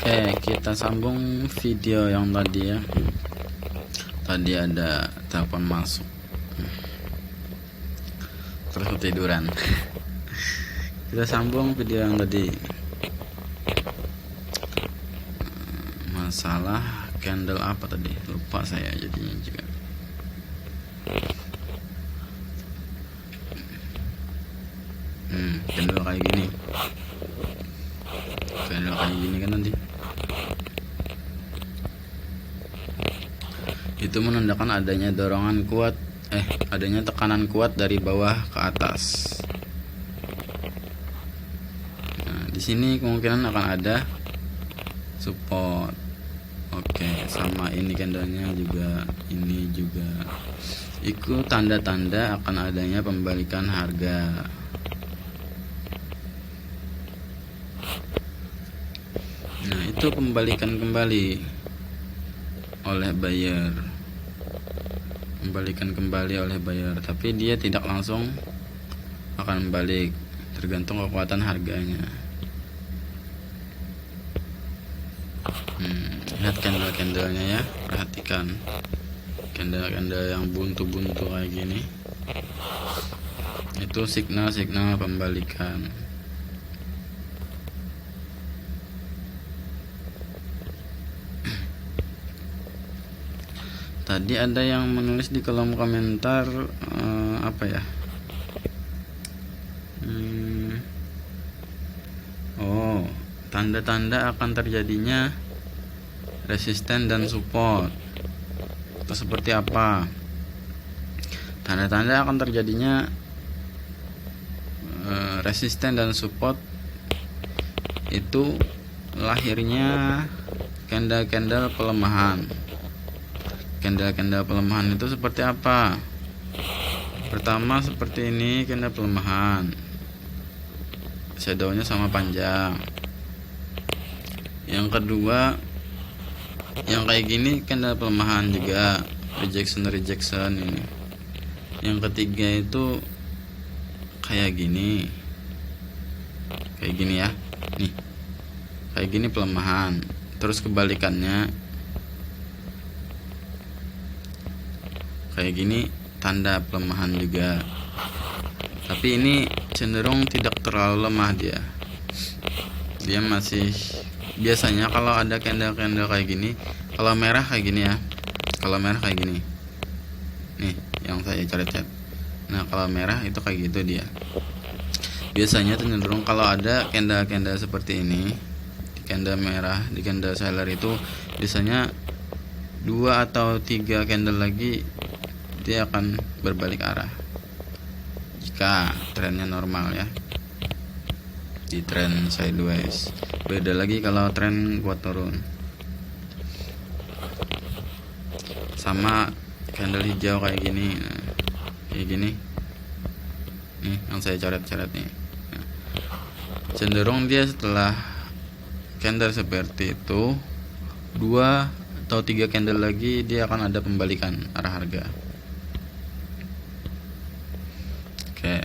Oke, kita sambung video yang tadi ya. Tadi ada telepon masuk, terus ketiduran. Kita sambung video yang tadi, masalah candle apa tadi, lupa saya jadinya juga. Candle kayak gini, candle kayak gini kan nanti itu menandakan adanya dorongan kuat, adanya tekanan kuat dari bawah ke atas. Nah, di sini kemungkinan akan ada support. Oke, sama ini candlenya juga, ini juga. Itu tanda-tanda akan adanya pembalikan harga. Nah, itu pembalikan kembali oleh buyer, membalikan kembali oleh buyer, tapi dia tidak langsung akan balik, tergantung kekuatan harganya. Lihat candle-candlenya ya, perhatikan candle-candle yang buntu-buntu kayak gini, itu signal-signal pembalikan. Tadi ada yang menulis di kolom komentar apa ya? Oh, tanda-tanda akan terjadinya resisten dan support. Itu seperti apa? Tanda-tanda akan terjadinya resisten dan support itu lahirnya candle-candle pelemahan. Candle-candle pelemahan itu seperti apa? Pertama seperti ini, candle pelemahan, shadownya sama panjang. Yang kedua, yang kayak gini candle pelemahan juga, rejection ini. Yang ketiga itu kayak gini ya, nih kayak gini pelemahan. Terus kebalikannya kayak gini, tanda pelemahan juga, tapi ini cenderung tidak terlalu lemah, dia masih. Biasanya kalau ada candle-candle kayak gini, kalau merah kayak gini ya, kalau merah kayak gini nih yang saya coret. Nah, kalau merah itu kayak gitu dia. Biasanya cenderung kalau ada candle-candle seperti ini, di candle merah, di candle seller itu biasanya 2 atau 3 candle lagi dia akan berbalik arah jika trennya normal ya, di tren sideways. Beda lagi kalau tren kuat turun. Sama candle hijau kayak gini, kayak gini nih yang saya coret nih. Cenderung dia setelah candle seperti itu 2 atau 3 candle lagi dia akan ada pembalikan arah harga. Oke,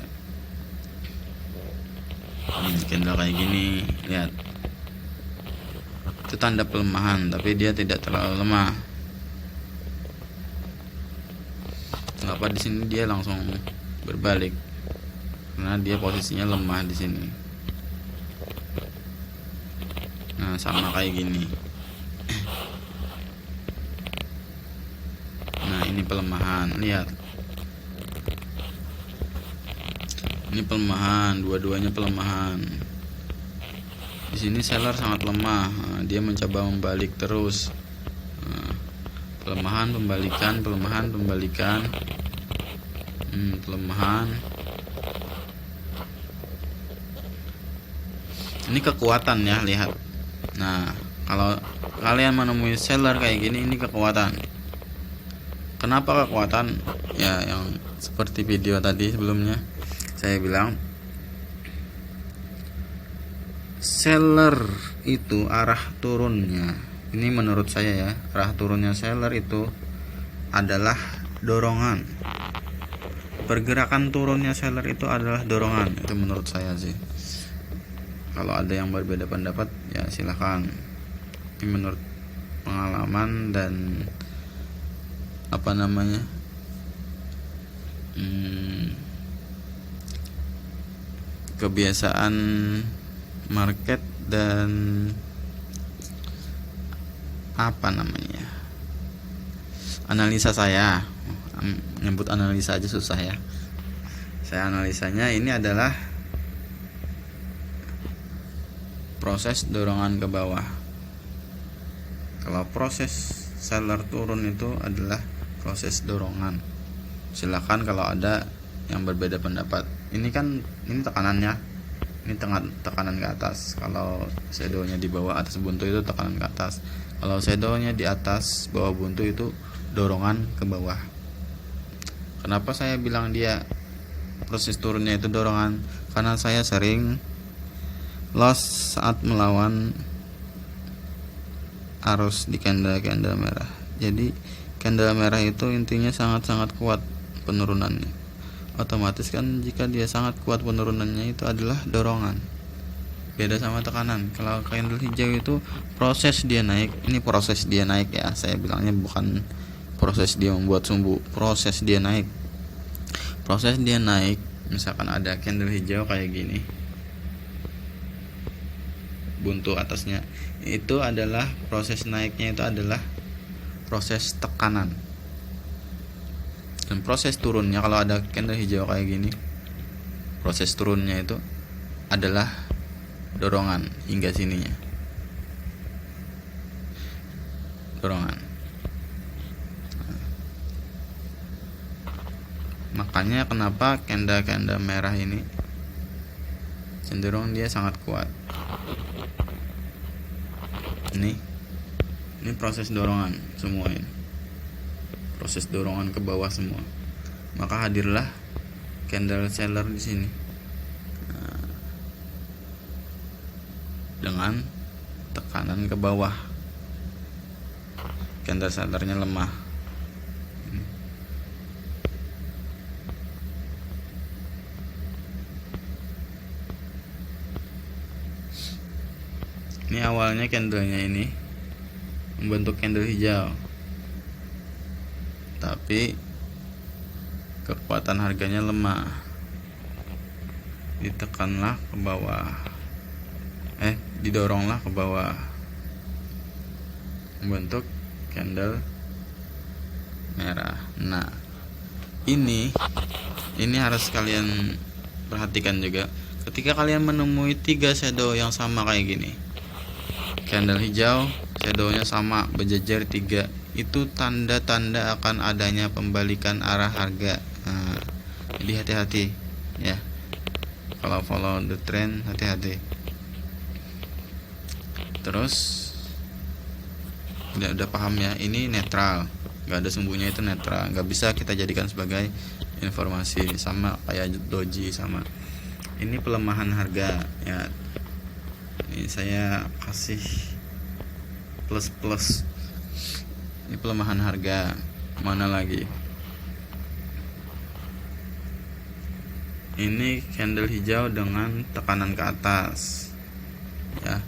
candle kayak gini, lihat, itu tanda pelemahan, tapi dia tidak terlalu lemah. Kenapa di sini dia langsung berbalik? Karena dia posisinya lemah di sini. Nah, sama kayak gini. Nah, ini pelemahan, lihat. Ini pelemahan, dua-duanya pelemahan. Di sini seller sangat lemah. Nah, dia mencoba membalik terus. Nah, pelemahan, pembalikan, pelemahan, pembalikan. Pelemahan. Ini kekuatan ya, lihat. Nah, kalau kalian menemui seller kayak gini, ini kekuatan. Kenapa kekuatan? Ya, yang seperti video tadi sebelumnya saya bilang, seller itu arah turunnya, ini menurut saya ya, arah turunnya seller itu adalah dorongan. Pergerakan turunnya seller itu adalah dorongan, itu menurut saya sih. Kalau ada yang berbeda pendapat ya silahkan. Ini menurut pengalaman dan kebiasaan market dan analisa saya. Nyebut analisa aja susah ya. Saya analisanya ini adalah proses dorongan ke bawah. Kalau proses seller turun itu adalah proses dorongan. Silakan kalau ada yang berbeda pendapat. Ini tekanannya, ini tekanan ke atas. Kalau shadownya di bawah atas buntu itu tekanan ke atas. Kalau shadownya di atas bawah buntu itu dorongan ke bawah. Kenapa saya bilang dia proses turunnya itu dorongan? Karena saya sering loss saat melawan arus di candle merah. Jadi candle merah itu intinya sangat-sangat kuat penurunannya. Otomatis kan jika dia sangat kuat penurunannya itu adalah dorongan. Beda sama tekanan. Kalau candle hijau itu proses dia naik. Ini proses dia naik ya. Saya bilangnya bukan proses dia membuat sumbu, proses dia naik. Proses dia naik, misalkan ada candle hijau kayak gini, buntu atasnya, itu adalah proses naiknya itu adalah proses tekanan. Dan proses turunnya kalau ada candle hijau kayak gini, proses turunnya itu adalah dorongan hingga sininya. Dorongan. Makanya kenapa candle merah ini cenderung dia sangat kuat. Ini proses dorongan semua ini. Proses dorongan ke bawah semua. Maka hadirlah candle seller di sini. Dengan tekanan ke bawah. Candle sellernya lemah. Ini awalnya candlenya ini membentuk candle hijau, tapi kekuatan harganya lemah, ditekanlah ke bawah, didoronglah ke bawah, membentuk candle merah. Nah, ini harus kalian perhatikan juga. Ketika kalian menemui 3 shadow yang sama kayak gini, candle hijau, shadownya sama, berjejer 3, itu tanda-tanda akan adanya pembalikan arah harga. Nah, jadi hati-hati ya. Kalau follow the trend, hati-hati. Terus udah paham ya, ini netral, nggak ada sumbunya, itu netral, nggak bisa kita jadikan sebagai informasi. Sama kayak doji, sama ini pelemahan harga ya. Ini saya kasih plus. Ini pelemahan harga. Mana lagi? Ini candle hijau dengan tekanan ke atas. Ya.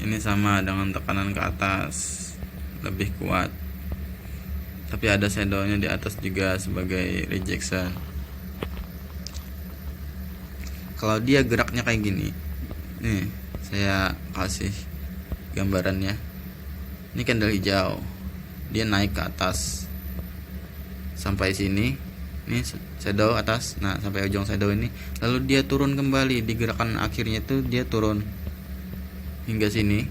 Ini sama dengan tekanan ke atas, lebih kuat. Tapi ada shadownya di atas juga sebagai rejection. Kalau dia geraknya kayak gini, nih saya kasih gambarannya. Ini candle hijau, dia naik ke atas sampai sini, ini shadow atas, nah sampai ujung shadow ini, lalu dia turun kembali di gerakan akhirnya itu dia turun hingga sini.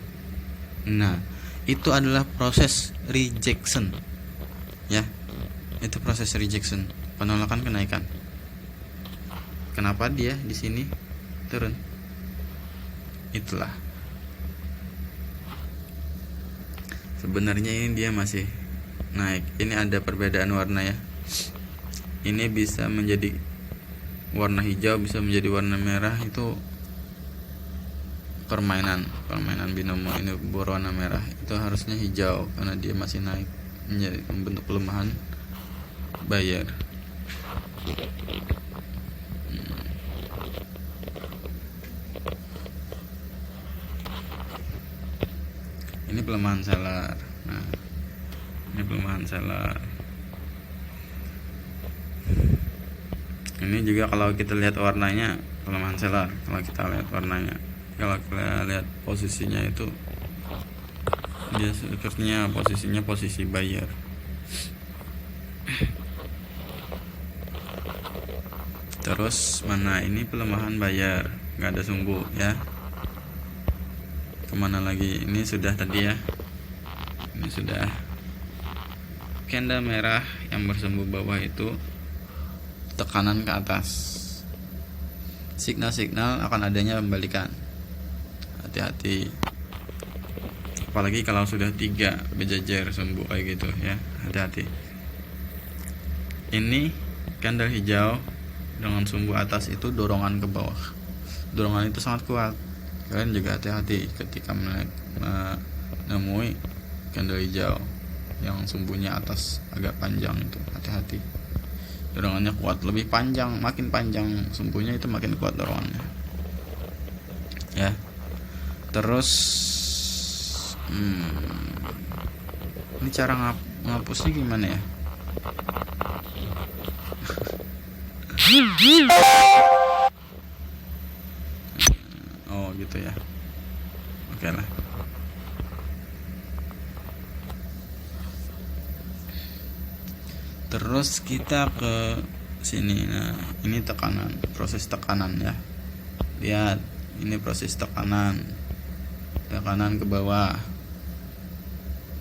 Nah, itu adalah proses rejection, ya, itu proses rejection, penolakan kenaikan. Kenapa dia di sini turun? Itulah. Sebenarnya ini dia masih naik. Ini ada perbedaan warna ya. Ini bisa menjadi warna hijau, bisa menjadi warna merah, itu permainan binomo. Ini berwarna merah, itu harusnya hijau karena dia masih naik, menjadi membentuk pelemahan buyer. Ini pelemahan seller. Nah, ini pelemahan seller. Ini juga kalau kita lihat warnanya pelemahan seller. Kalau kita lihat warnanya, kalau kita lihat posisinya itu dia sepertinya posisinya posisi buyer. Terus mana ini pelemahan buyer, nggak ada sumbu ya. Kemana lagi? Ini sudah tadi ya. Ini sudah candle merah yang bersumbu bawah itu tekanan ke atas, signal-signal akan adanya pembalikan. Hati-hati, apalagi kalau sudah 3 berjejer sumbu kayak gitu ya, hati-hati. Ini candle hijau dengan sumbu atas itu dorongan ke bawah, dorongan itu sangat kuat. Kalian juga hati-hati ketika menemui candle hijau yang sumbunya atas agak panjang itu, hati-hati. Dorongannya kuat, lebih panjang, makin panjang sumbunya itu makin kuat dorongannya ya. Terus ini cara ngapusnya gimana ya? Oh gitu ya, oke lah. Terus kita ke sini. Nah, ini tekanan, proses tekanan ya. Lihat, ini proses tekanan. Tekanan ke bawah.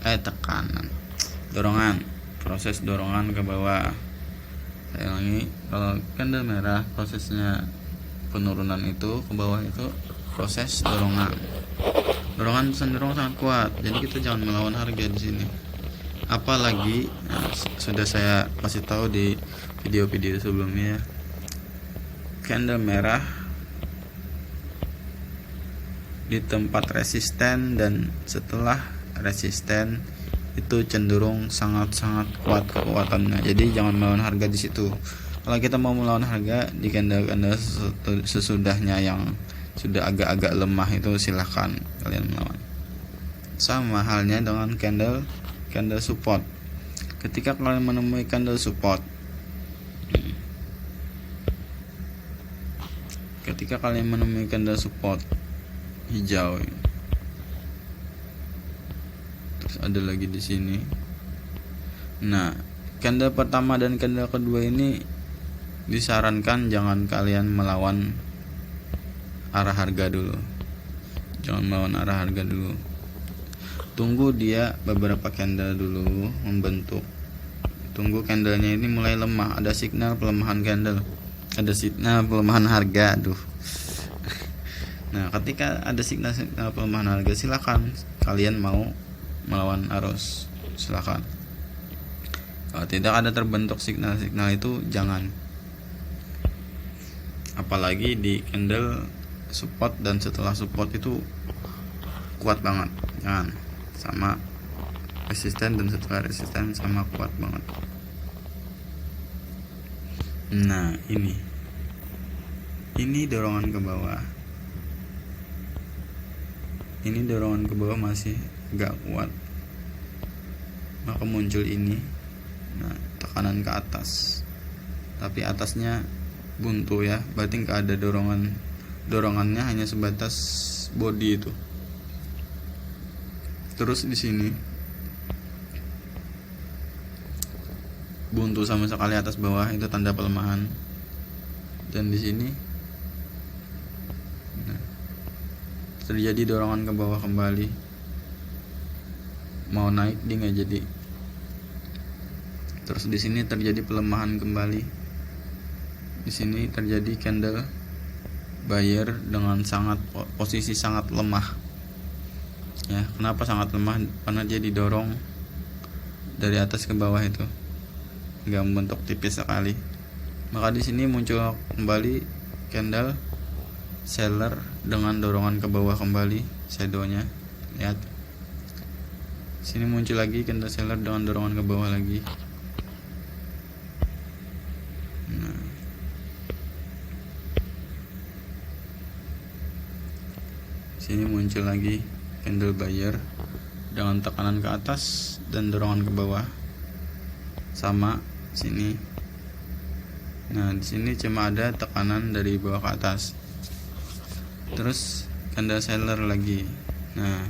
Tekanan. Dorongan, proses dorongan ke bawah. Saya ulangi, kalau candle merah prosesnya penurunan itu ke bawah itu proses dorongan. Dorongan cenderung sangat kuat. Jadi kita jangan melawan harga di sini. Apalagi sudah saya kasih tahu di video-video sebelumnya, candle merah di tempat resisten dan setelah resisten itu cenderung sangat-sangat kuat kekuatannya. Jadi jangan melawan harga di situ. Kalau kita mau melawan harga di candle-candle sesudahnya yang sudah agak-agak lemah itu silahkan kalian melawan. Sama halnya dengan candle support. Ketika kalian menemui candle support, hijau, terus ada lagi di sini. Nah, candle pertama dan candle kedua ini disarankan jangan kalian melawan arah harga dulu. Jangan melawan arah harga dulu. Tunggu dia beberapa candle dulu membentuk. Tunggu candlenya ini mulai lemah, ada signal pelemahan candle, ada signal pelemahan harga. Nah, ketika ada signal pelemahan harga, silakan kalian mau melawan arus, silakan. Kalau tidak ada terbentuk signal-signal itu jangan. Apalagi di candle support dan setelah support itu kuat banget, jangan. Sama resisten dan setelah resisten sama kuat banget. Nah, ini dorongan ke bawah. Ini dorongan ke bawah masih agak kuat, maka muncul ini. Nah, tekanan ke atas, tapi atasnya buntu ya, berarti nggak ada dorongannya hanya sebatas body itu. Terus di sini buntu sama sekali atas bawah, itu tanda pelemahan. Dan di sini terjadi dorongan ke bawah kembali, mau naik dia nggak jadi. Terus di sini terjadi pelemahan kembali. Di sini terjadi candle buyer dengan posisi sangat lemah. Ya, kenapa sangat lemah? Karena dia didorong dari atas ke bawah itu, nggak membentuk tipis sekali. Maka di sini muncul kembali candle seller dengan dorongan ke bawah kembali, shadownya. Lihat, sini muncul lagi candle seller dengan dorongan ke bawah lagi. Nah, sini muncul lagi candle buyer dengan tekanan ke atas dan dorongan ke bawah sama sini. Nah, di sini cuma ada tekanan dari bawah ke atas. Terus candle seller lagi. Nah,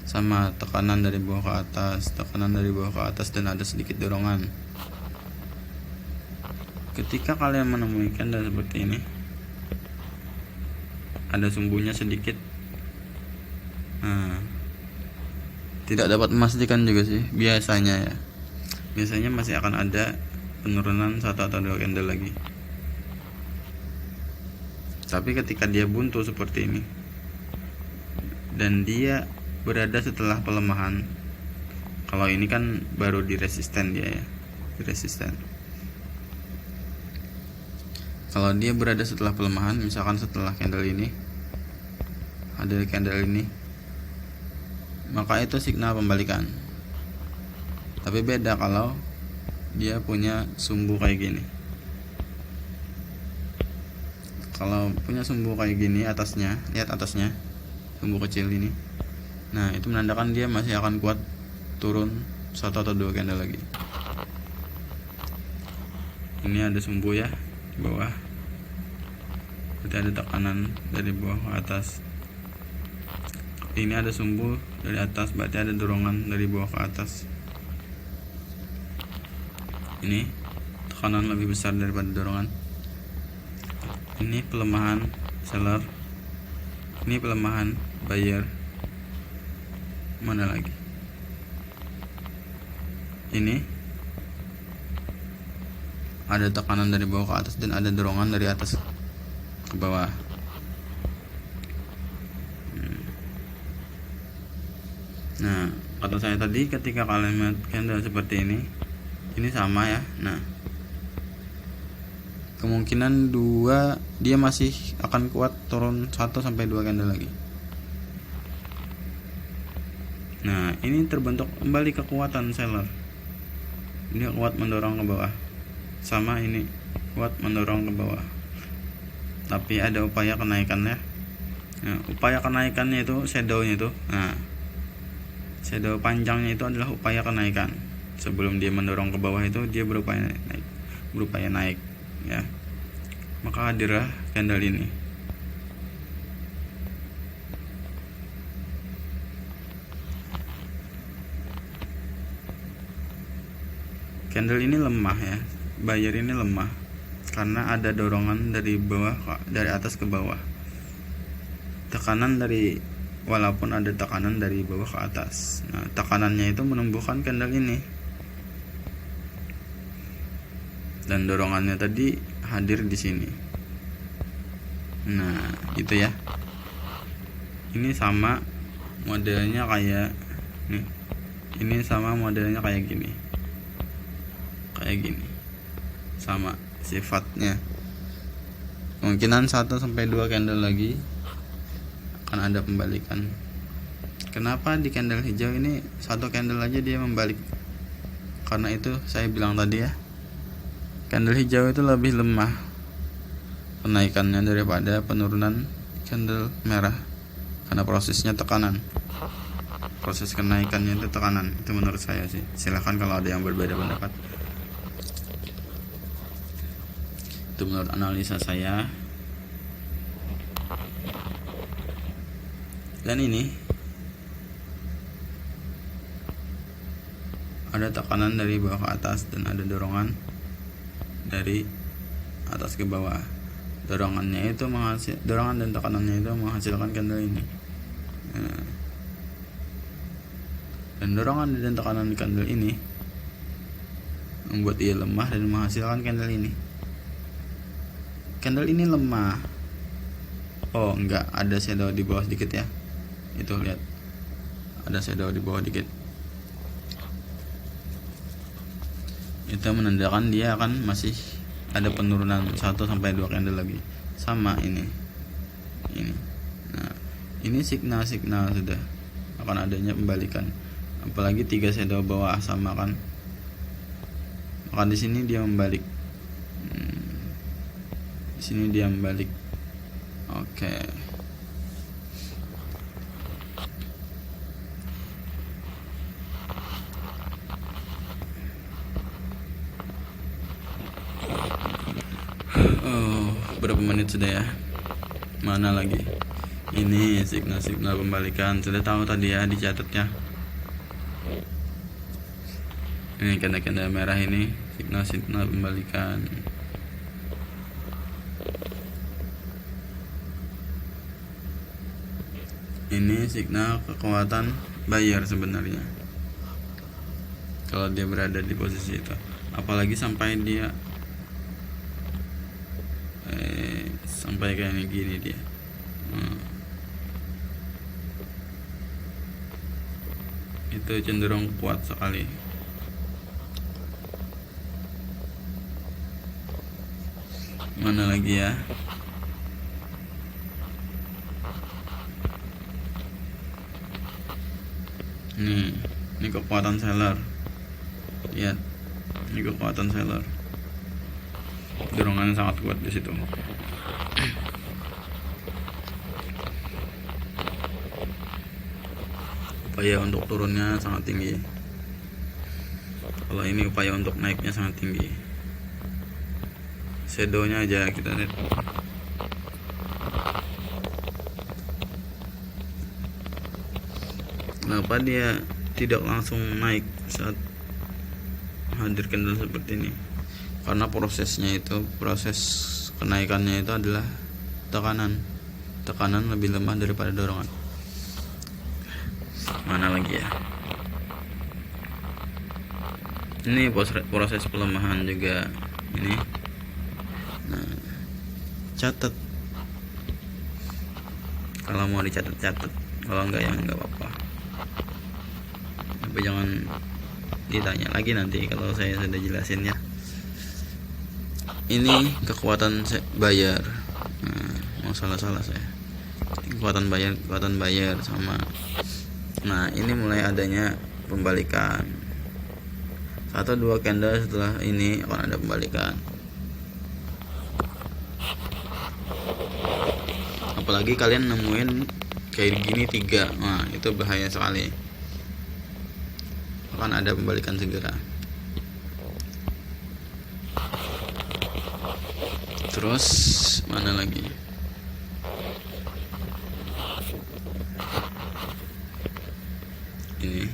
sama tekanan dari bawah ke atas, tekanan dari bawah ke atas, dan ada sedikit dorongan. Ketika kalian menemui candle seperti ini, ada sumbunya sedikit. Nah, tidak dapat memastikan juga sih, biasanya ya. Biasanya masih akan ada penurunan 1 atau 2 candle lagi. Tapi ketika dia buntu seperti ini dan dia berada setelah pelemahan, kalau ini kan baru di resisten dia ya, di resisten. Kalau dia berada setelah pelemahan, misalkan setelah candle ini, ada candle ini, maka itu signal pembalikan. Tapi beda kalau dia punya sumbu kayak gini. Kalau punya sumbu kayak gini atasnya, lihat atasnya, sumbu kecil ini. Nah, itu menandakan dia masih akan kuat turun 1 atau 2 candle lagi. Ini ada sumbu ya di bawah. Berarti ada tekanan dari bawah ke atas. Ini ada sumbu dari atas, berarti ada dorongan dari bawah ke atas. Ini tekanan lebih besar daripada dorongan. Ini pelemahan seller, ini pelemahan buyer. Mana lagi? Ini ada tekanan dari bawah ke atas dan ada dorongan dari atas ke bawah. Nah, kata saya tadi, ketika kalian melihat candle seperti ini sama ya. Nah, kemungkinan 2 dia masih akan kuat turun 1 sampai 2 candle lagi. Nah, ini terbentuk kembali kekuatan seller. Dia kuat mendorong ke bawah. Sama ini kuat mendorong ke bawah. Tapi ada upaya kenaikannya. Nah, upaya kenaikannya itu shadownya itu. Nah, shadow panjangnya itu adalah upaya kenaikan. Sebelum dia mendorong ke bawah itu dia berupaya naik ya. Maka hadirlah candle ini. Candle ini lemah ya, buyer ini lemah karena ada dorongan dari bawah, dari atas ke bawah. Tekanan dari, walaupun ada tekanan dari bawah ke atas. Nah, tekanannya itu menumbuhkan candle ini. Dan dorongannya tadi hadir di sini. Nah, itu ya. Ini sama modelnya kayak nih. Ini sama modelnya kayak gini. Kayak gini. Sama sifatnya. Kemungkinan 1 sampai 2 candle lagi akan ada pembalikan. Kenapa di candle hijau ini 1 candle aja dia membalik? Karena itu saya bilang tadi ya, candle hijau itu lebih lemah kenaikannya daripada penurunan candle merah, karena prosesnya tekanan. Proses kenaikannya itu tekanan. Itu menurut saya sih. Silahkan kalau ada yang berbeda pendapat. Itu menurut analisa saya. Dan ini ada tekanan dari bawah ke atas dan ada dorongan dari atas ke bawah. Dorongannya itu dorongan dan tekanannya itu menghasilkan candle ini. Nah, dan dorongan dan tekanan candle ini membuat ia lemah dan menghasilkan candle ini. Candle ini lemah. Oh enggak, ada shadow di bawah sedikit ya. Itu lihat, ada shadow di bawah dikit. Itu menandakan dia akan masih ada penurunan 1 sampai 2 candle lagi. Sama ini. Nah, ini signal-signal sudah akan adanya pembalikan. Apalagi 3 shadow bawah sama kan. Maka di sini dia membalik. Di sini dia membalik. Oke. menit sudah ya. Mana lagi? Ini signal pembalikan. Sudah tahu tadi ya, dicatat ya. Ini candle merah ini signal pembalikan. Ini signal kekuatan buyer sebenarnya. Kalau dia berada di posisi itu, apalagi sampai dia sampai kayak gini dia. Itu cenderung kuat sekali. Mana lagi ya? Ini kekuatan seller. Lihat, ini kekuatan seller. Dorongannya sangat kuat di situ. Upaya untuk turunnya sangat tinggi. Kalau ini upaya untuk naiknya sangat tinggi. Shadownya aja kita lihat. Kenapa dia tidak langsung naik saat hadir candle seperti ini? Karena prosesnya itu, proses kenaikannya itu adalah tekanan lebih lemah daripada dorongan. Mana lagi ya? Ini proses pelemahan juga ini. Nah, catat. Kalau mau dicatat, kalau enggak ya enggak apa-apa. Tapi jangan ditanya lagi nanti kalau saya sudah jelasin ya. Ini kekuatan buyer. Nah, mau salah saya. Kekuatan buyer sama. Nah, ini mulai adanya pembalikan. 1-2 candle setelah ini akan ada pembalikan. Apalagi kalian nemuin kayak gini 3, nah itu bahaya sekali. Akan ada pembalikan segera. Terus mana lagi? Ini.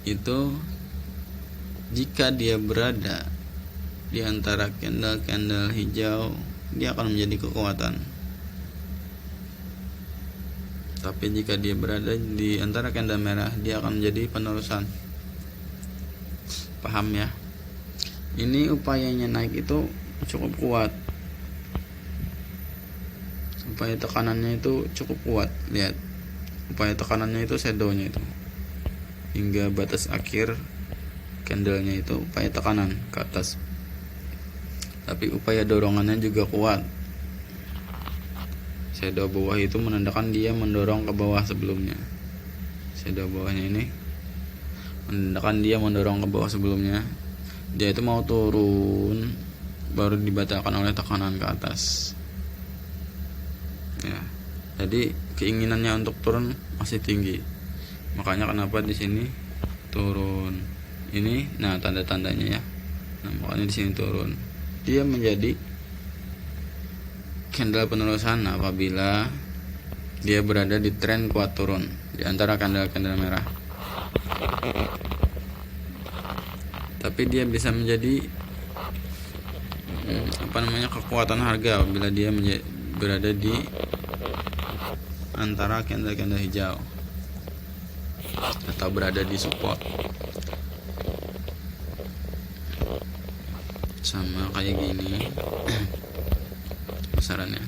Itu jika dia berada di antara candle hijau, dia akan menjadi kekuatan. Tapi jika dia berada di antara candle merah, dia akan menjadi penerusan. Paham ya? Ini upayanya naik itu cukup kuat. Upaya tekanannya itu cukup kuat. Lihat, upaya tekanannya itu shadownya itu hingga batas akhir candlenya itu upaya tekanan ke atas. Tapi upaya dorongannya juga kuat. Shadow bawah itu menandakan dia mendorong ke bawah sebelumnya. Shadow bawahnya ini menandakan dia mendorong ke bawah sebelumnya. Dia itu mau turun baru dibatalkan oleh tekanan ke atas. Ya. Jadi keinginannya untuk turun masih tinggi. Makanya kenapa di sini turun. Ini nah tanda-tandanya ya. Nah, makanya di sini turun. Dia menjadi candle penerusan apabila dia berada di tren kuat turun di antara candle merah. Tapi dia bisa menjadi kekuatan harga apabila dia berada di antara candle hijau atau berada di support. Sama kayak gini besarannya.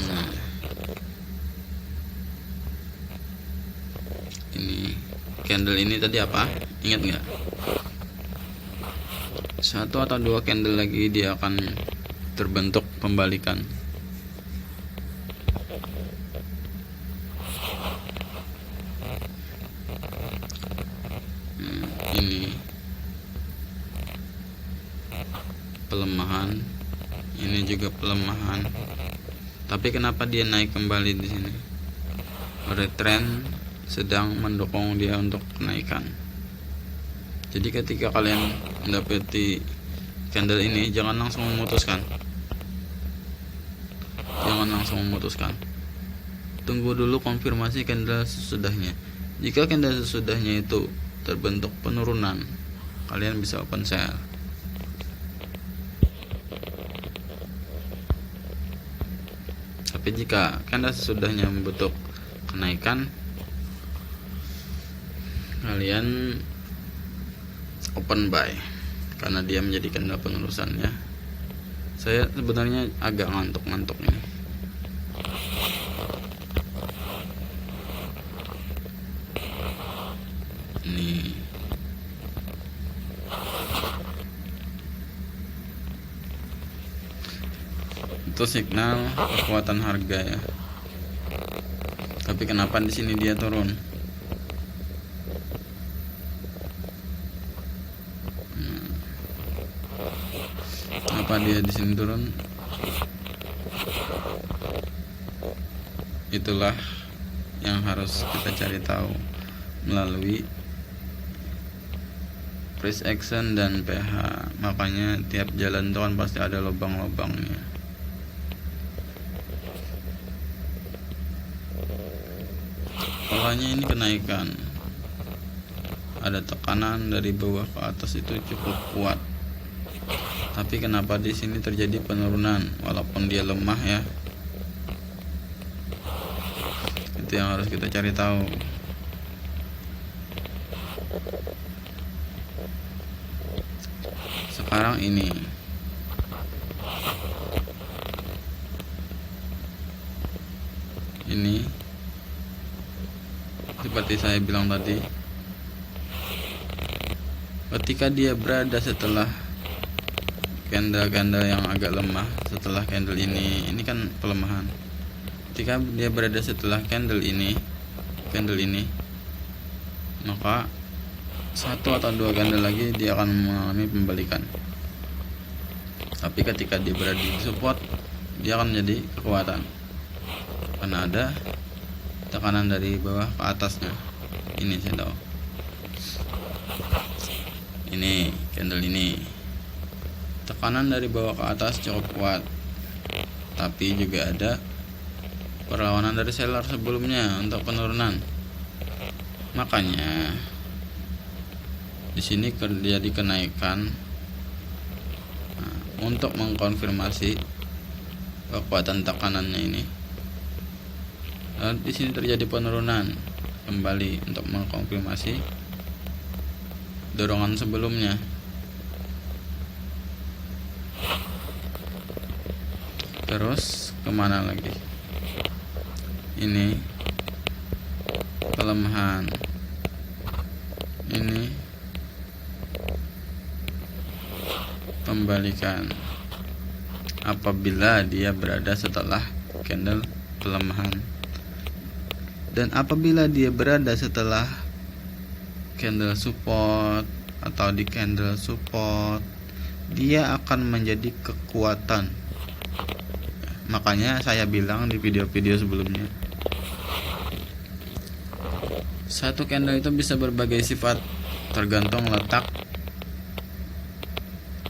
Nah, ini candle ini tadi apa? Ingat nggak? 1 atau 2 candle lagi dia akan terbentuk pembalikan. Ini pelemahan, ini juga pelemahan. Tapi kenapa dia naik kembali di sini? Retrend sedang mendukung dia untuk kenaikan. Jadi ketika kalian mendapati candle ini, jangan langsung memutuskan. Tunggu dulu konfirmasi candle sesudahnya. Jika candle sesudahnya itu terbentuk penurunan, kalian bisa open sell. Tapi jika candle sesudahnya membentuk kenaikan, kalian open buy karena dia menjadi candle penerusannya. Saya sebenarnya agak ngantuk ini. Ini itu signal kekuatan harga ya. Tapi kenapa di sini dia turun? Kenapa dia di sini turun? Itulah yang harus kita cari tahu melalui price action dan PH. Makanya tiap jalan itu kan pasti ada lubang-lubangnya. Polanya ini kenaikan, ada tekanan dari bawah ke atas itu cukup kuat. Tapi kenapa di sini terjadi penurunan walaupun dia lemah ya? Itu yang harus kita cari tahu. Sekarang ini seperti saya bilang tadi, ketika dia berada setelah candle yang agak lemah, setelah candle ini kan pelemahan. Ketika dia berada setelah candle ini, maka satu atau dua candle lagi dia akan mengalami pembalikan. Tapi ketika dia berada di support, dia akan menjadi kekuatan karena ada tekanan dari bawah ke atasnya. Ini saya tahu. Ini candle ini, tekanan dari bawah ke atas cukup kuat, tapi juga ada perlawanan dari seller sebelumnya untuk penurunan. Makanya di sini terjadi kenaikan. Nah, untuk mengkonfirmasi kekuatan tekanannya ini, di sini terjadi penurunan kembali untuk mengkonfirmasi dorongan sebelumnya. Terus kemana lagi? Ini pelemahan, ini pembalikan apabila dia berada setelah candle pelemahan. Dan apabila dia berada setelah candle support atau di candle support, dia akan menjadi kekuatan. Makanya saya bilang di video-video sebelumnya, satu candle itu bisa berbagai sifat tergantung letak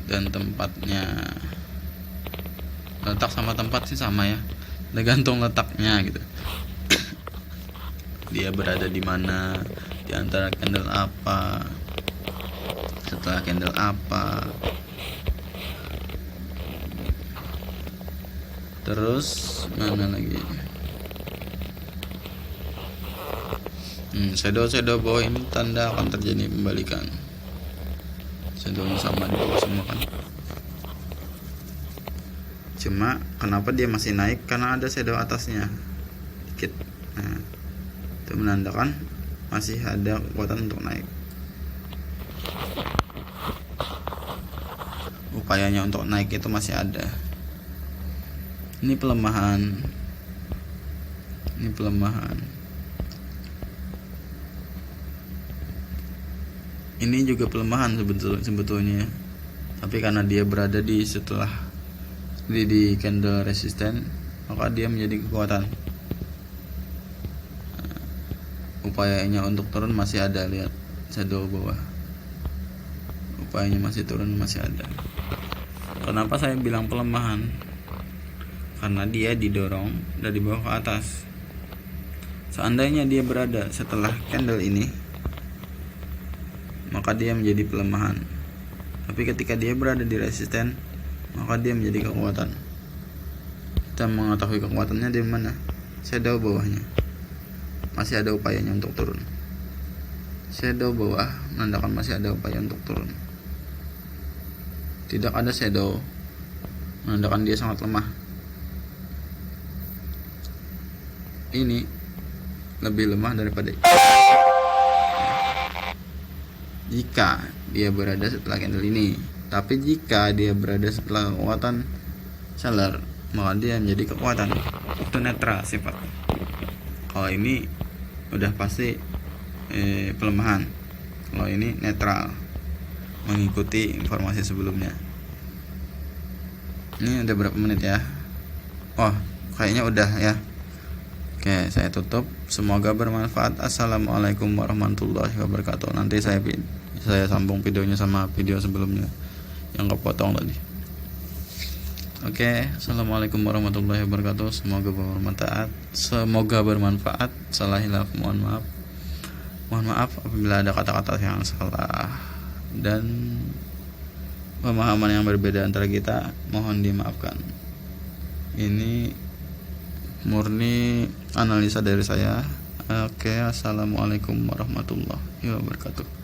dan tempatnya. Letak sama tempat sih sama ya, tergantung letaknya gitu. Dia berada di mana, di antara candle apa, setelah candle apa. Terus mana lagi? Shadow bawah ini tanda akan terjadi pembalikan. Shadownya sama di bawah semua kan. Cuma kenapa dia masih naik? Karena ada shadow atasnya dikit. Nah, itu menandakan masih ada kekuatan untuk naik. Upayanya untuk naik itu masih ada. Ini pelemahan. Ini juga pelemahan sebetulnya. Tapi karena dia berada di setelah di candle resisten, maka dia menjadi kekuatan. Upayanya untuk turun masih ada, lihat shadow bawah. upayanya masih turun, masih ada. Kenapa saya bilang pelemahan? Karena dia didorong dari bawah ke atas. Seandainya dia berada setelah candle ini, maka dia menjadi pelemahan. Tapi ketika dia berada di resisten, maka dia menjadi kekuatan. Kita mengetahui kekuatannya di mana? Shadow bawahnya. Masih ada upayanya untuk turun. Shadow bawah menandakan masih ada upaya untuk turun. Tidak ada shadow menandakan dia sangat lemah. Ini lebih lemah daripada jika dia berada setelah candle ini. Tapi jika dia berada setelah kekuatan seller, maka dia menjadi kekuatan. Itu netral sifat. Kalau ini udah pasti pelemahan. Kalau ini netral, mengikuti informasi sebelumnya. Ini udah berapa menit ya? Oh, kayaknya udah ya. Oke, saya tutup. Semoga bermanfaat. Assalamualaikum warahmatullahi wabarakatuh. Nanti saya sambung videonya sama video sebelumnya yang kepotong tadi. Oke, assalamualaikum warahmatullahi wabarakatuh. Semoga bermanfaat. Salah hilaf, mohon maaf. Mohon maaf apabila ada kata-kata yang salah dan pemahaman yang berbeda antara kita, mohon dimaafkan. Ini murni analisa dari saya. Oke, assalamualaikum warahmatullahi wabarakatuh.